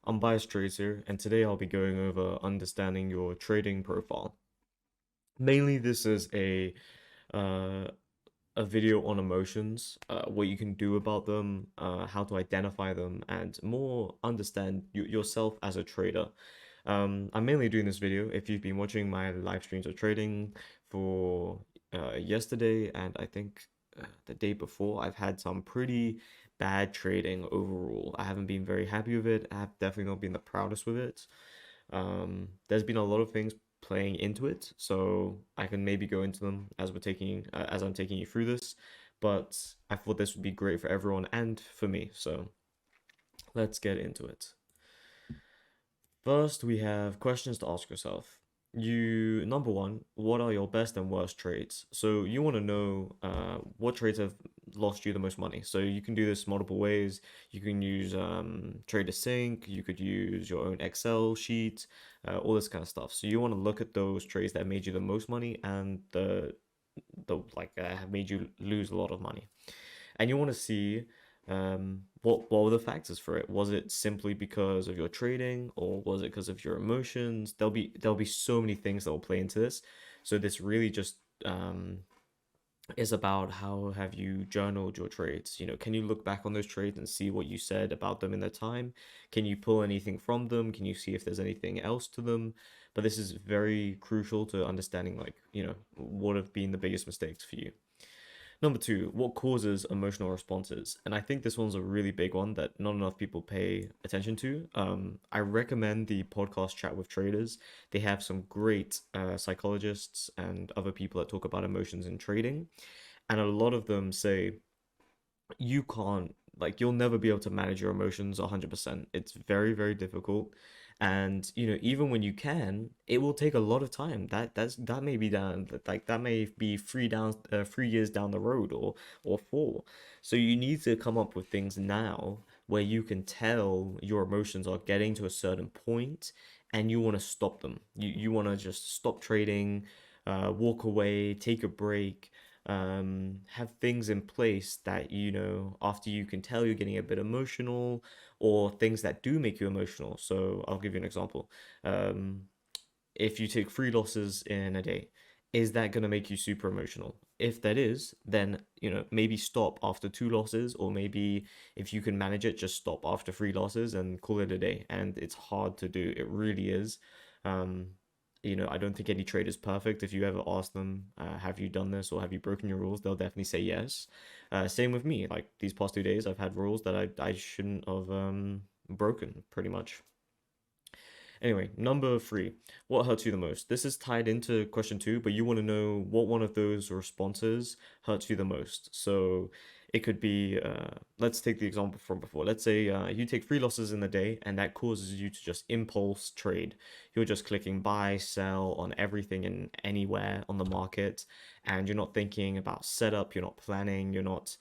I'm Bias Trades here, and today I'll be going over understanding your trading profile. Mainly, this is uh, a video on emotions, what you can do about them, how to identify them, and more understand yourself as a trader. I'm mainly doing this video if you've been watching my live streams of trading for yesterday and I think the day before. I've had some pretty bad trading overall. I haven't been very happy with it. I have definitely not been the proudest with it. There's been a lot of things playing into it, so I can maybe go into them as I'm taking you through this. But I thought this would be great for everyone and for me, so let's get into it. First, we have questions to ask yourself. Number one, what are your best and worst trades? So you want to know what trades have lost you the most money. So you can do this multiple ways. You can use Trader Sync. You could use your own Excel sheet, all this kind of stuff. So you want to look at those trades that made you the most money and the have made you lose a lot of money, and you want to see what were the factors for it. Was it simply because of your trading, or was it because of your emotions? There'll be so many things that will play into this. So this really just is about how have you journaled your trades. Can you look back on those trades and see what you said about them in the time? Can you pull anything from them? Can you see if there's anything else to them? But this is very crucial to understanding, like, what have been the biggest mistakes for you. Number two, what causes emotional responses? And I think this one's a really big one that not enough people pay attention to. I recommend the podcast Chat with Traders. They have some great psychologists and other people that talk about emotions in trading. And a lot of them say you can't, like, you'll never be able to manage your emotions 100%. It's very, very difficult. And even when you can, it will take a lot of time. That may be down, like, that may be 3 years down the road, or four. So you need to come up with things now where you can tell your emotions are getting to a certain point and you want to stop them. You want to just stop trading, walk away, take a break, have things in place that, after you can tell you're getting a bit emotional, or things that do make you emotional. So I'll give you an example. Um, if you take three losses in a day, is that going to make you super emotional? If that is, then, maybe stop after two losses, or maybe if you can manage it, just stop after three losses and call it a day. And it's hard to do. It really is. Um, I don't think any trade is perfect. If you ever ask them, have you done this or have you broken your rules, they'll definitely say yes. Same with me. Like these past 2 days, I've had rules that I shouldn't have broken, pretty much. Anyway, number three, what hurts you the most? This is tied into question two, but you want to know what one of those responses hurts you the most. So it could be, let's take the example from before. Let's say you take three losses in the day, and that causes you to just impulse trade. You're just clicking buy, sell on everything and anywhere on the market, and you're not thinking about setup, you're not planning, you're not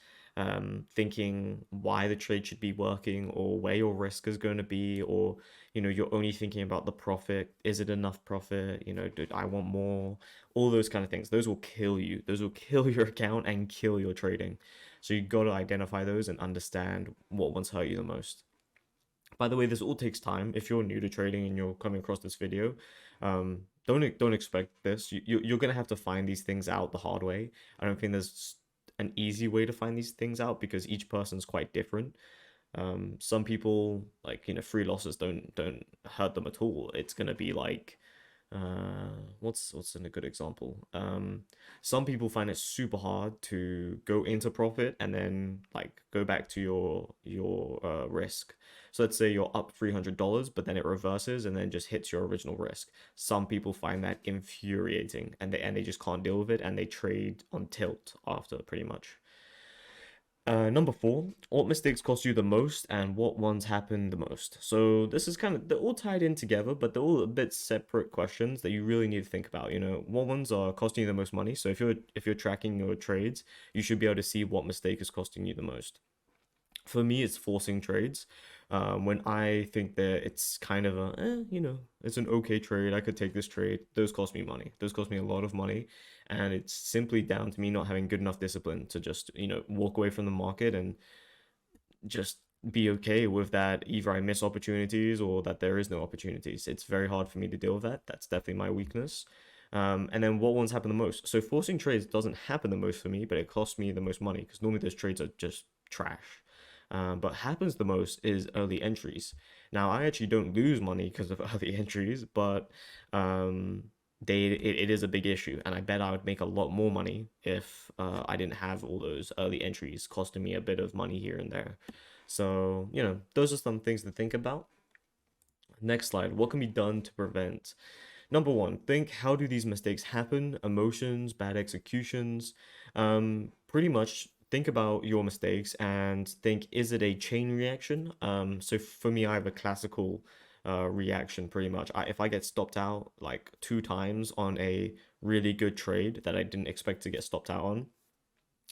thinking why the trade should be working, or where your risk is going to be, or you're only thinking about the profit. Is it enough profit? Do I want more? All those kind of things. Those will kill you. Those will kill your account and kill your trading. So you got to identify those and understand what ones hurt you the most. By the way, this all takes time. If you're new to trading and you're coming across this video, don't expect this. You're gonna have to find these things out the hard way. I don't think there's an easy way to find these things out because each person's quite different. Some people, like, free losses don't hurt them at all. It's gonna be like, what's in a good example? Some people find it super hard to go into profit and then, like, go back to your risk. So let's say you're up $300, but then it reverses and then just hits your original risk. Some people find that infuriating, and they just can't deal with it, and they trade on tilt after, pretty much. Number four, what mistakes cost you the most and what ones happen the most? So this is kind of, they're all tied in together, but they're all a bit separate questions that you really need to think about. What ones are costing you the most money? So if you're tracking your trades, you should be able to see what mistake is costing you the most. For me, it's forcing trades. When I think that it's kind of it's an okay trade, I could take this trade. Those cost me money. Those cost me a lot of money, and it's simply down to me not having good enough discipline to just walk away from the market and just be okay with that either I miss opportunities or that there is no opportunities. It's very hard for me to deal with that. That's definitely my weakness. And then what ones happen the most? So forcing trades doesn't happen the most for me, but it costs me the most money because normally those trades are just trash. But happens the most is early entries. Now I actually don't lose money because of early entries, but um, it is a big issue, and I bet I would make a lot more money if I didn't have all those early entries costing me a bit of money here and there. So, those are some things to think about. Next slide. What can be done to prevent? Number one, think how do these mistakes happen? Emotions, bad executions. Pretty much think about your mistakes and think, is it a chain reaction? So for me, I have a classical reaction pretty much. If I get stopped out like 2 times on a really good trade that I didn't expect to get stopped out on,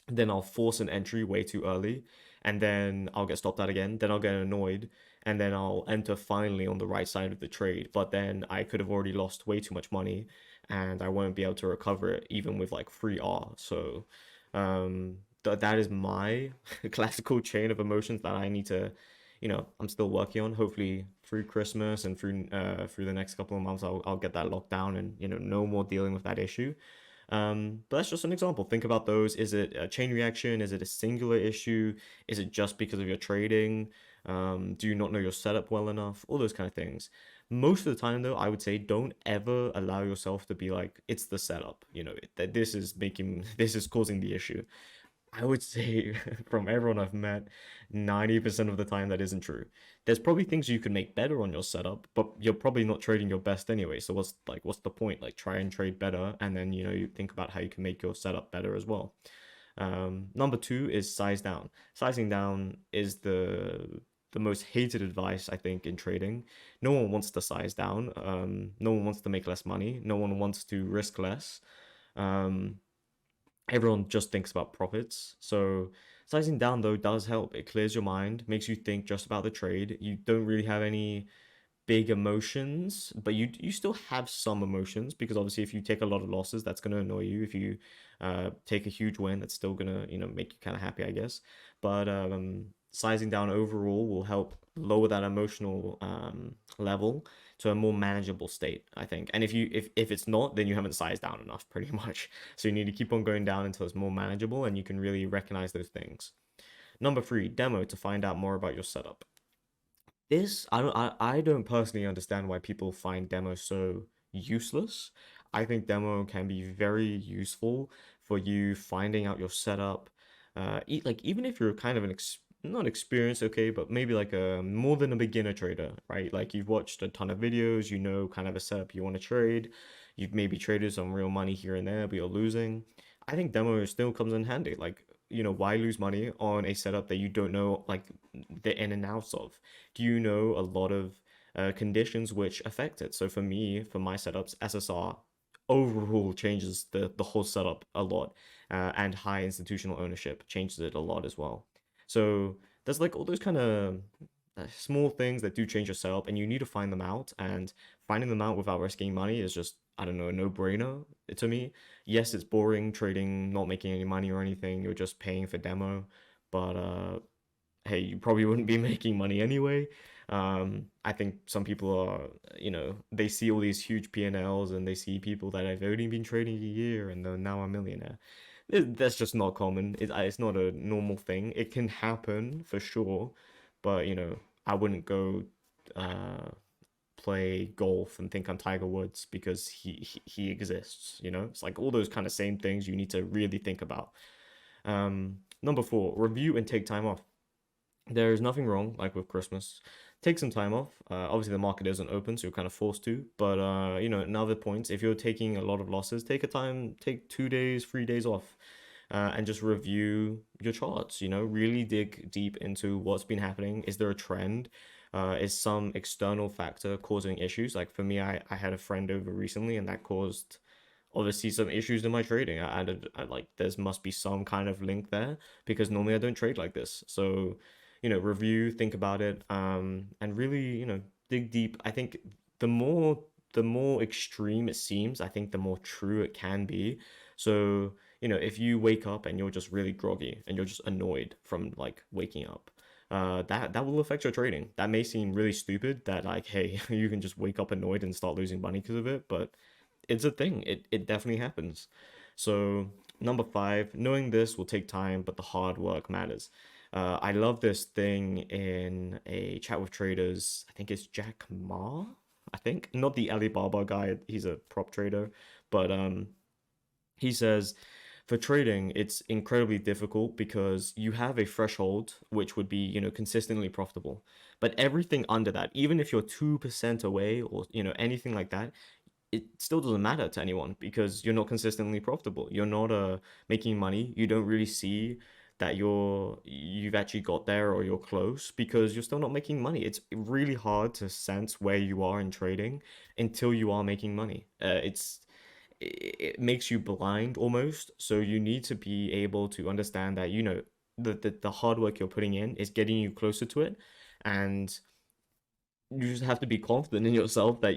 then I'll force an entry way too early, and then I'll get stopped out again, then I'll get annoyed, and then I'll enter finally on the right side of the trade. But then I could have already lost way too much money, and I won't be able to recover it even with like free R. So that is my classical chain of emotions that I need to, I'm still working on. Hopefully through Christmas and through the next couple of months, I'll get that locked down and no more dealing with that issue. But that's just an example. Think about those. Is it a chain reaction? Is it a singular issue? Is it just because of your trading? Do you not know your setup well enough? All those kind of things. Most of the time, though, I would say don't ever allow yourself to be like, it's the setup, that this is causing the issue. I would say from everyone I've met, 90% of the time that isn't true. There's probably things you can make better on your setup, but you're probably not trading your best anyway. So what's the point? Like try and trade better and then you think about how you can make your setup better as well. Number two is size down. Sizing down is the most hated advice I think in trading. No one wants to size down. No one wants to make less money. No one wants to risk less. Um, Everyone just thinks about profits. So sizing down though does help. It clears your mind, makes you think just about the trade. You don't really have any big emotions, but you still have some emotions because obviously if you take a lot of losses, that's gonna annoy you. If you take a huge win, that's still gonna make you kind of happy, I guess. But sizing down overall will help lower that emotional level to a more manageable state, I think. And if it's not, then you haven't sized down enough, pretty much. So you need to keep on going down until it's more manageable and you can really recognize those things. Number three, demo to find out more about your setup. This I don't personally understand why people find demo so useless. I think demo can be very useful for you finding out your setup. Like even if you're kind of not experienced, okay, but maybe like a more than a beginner trader, right? Like you've watched a ton of videos, you know kind of a setup you want to trade. You've maybe traded some real money here and there, but you're losing. I think demo still comes in handy. Like, why lose money on a setup that you don't know like the in and outs of? Do you know a lot of conditions which affect it? So for me, for my setups, SSR overall changes the whole setup a lot, and high institutional ownership changes it a lot as well. So there's like all those kind of small things that do change your setup, and you need to find them out. And finding them out without risking money is just, I don't know, a no-brainer to me. Yes, it's boring trading, not making any money or anything. You're just paying for demo, but hey, you probably wouldn't be making money anyway. I think some people are, they see all these huge P&Ls and they see people that have only been trading a year and they're now a millionaire. That's just not common. It's not a normal thing. It can happen for sure, but I wouldn't go uh, play golf and think I'm Tiger Woods because he exists. It's like all those kind of same things you need to really think about. Number four, review and take time off. There's nothing wrong, like with Christmas. Take some time off. Obviously, the market isn't open, so you're kind of forced to. But in other points, if you're taking a lot of losses, take 2 days, 3 days off, and just review your charts. Really dig deep into what's been happening. Is there a trend? Is some external factor causing issues? Like for me, I had a friend over recently, and that caused obviously some issues in my trading. I like there must be some kind of link there because normally I don't trade like this. So review, think about it, and really, dig deep. I think the more extreme it seems, I think the more true it can be. So, if you wake up and you're just really groggy and you're just annoyed from like waking up, that will affect your trading. That may seem really stupid that like, hey, you can just wake up annoyed and start losing money because of it, but it's a thing. It definitely happens. So number five, knowing this will take time, but the hard work matters. I love this thing in a chat with traders. I think it's Jack Ma. I think not the Alibaba guy. He's a prop trader, but he says for trading, it's incredibly difficult because you have a threshold which would be, consistently profitable. But everything under that, even if you're 2% away or, anything like that, it still doesn't matter to anyone because you're not consistently profitable. You're not making money. You don't really see that you've actually got there or you're close because you're still not making money. It's really hard to sense where you are in trading until you are making money. It makes you blind almost. So you need to be able to understand that, the hard work you're putting in is getting you closer to it. And you just have to be confident in yourself that,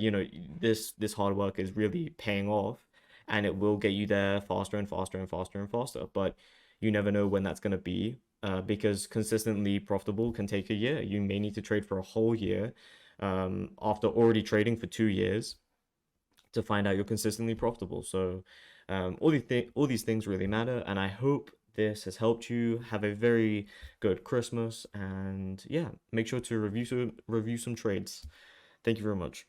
this hard work is really paying off and it will get you there faster and faster and faster and faster. But you never know when that's going to be, because consistently profitable can take a year. You may need to trade for a whole year, after already trading for 2 years to find out you're consistently profitable. So all these things really matter, and I hope this has helped you have a very good Christmas. And yeah, make sure to review some trades. Thank you very much.